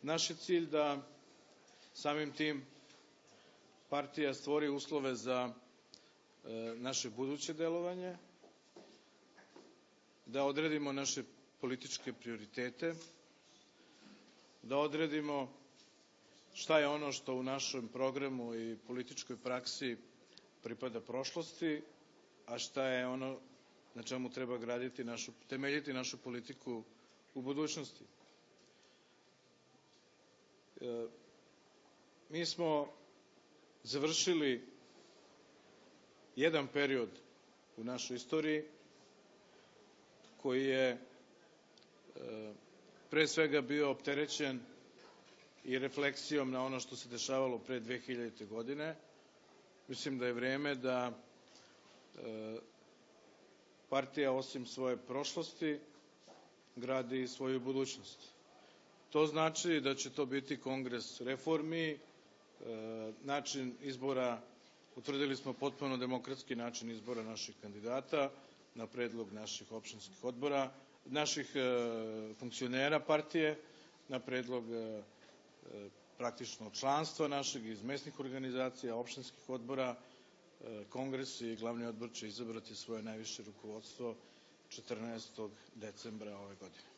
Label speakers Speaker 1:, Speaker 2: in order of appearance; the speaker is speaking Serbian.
Speaker 1: Naš je cilj da samim tim partija stvori uslove za naše buduće delovanje, da odredimo naše političke prioritete, da odredimo šta je ono što u našem programu i političkoj praksi pripada prošlosti, a šta je ono na čemu treba temeljiti našu politiku u budućnosti. Mi smo završili jedan period u našoj istoriji koji je pre svega bio opterećen i refleksijom na ono što se dešavalo pre 2000. godine. Mislim da je vreme da partija osim svoje prošlosti gradi svoju budućnost. To znači da će to biti kongres reformi, način izbora, utvrdili smo potpuno demokratski način izbora naših kandidata na predlog naših opštinskih odbora, naših funkcionera partije, na predlog praktično članstva našeg iz mesnih organizacija, opštinskih odbora. Kongres i glavni odbor će izabrati svoje najviše rukovodstvo 14. decembra ove godine.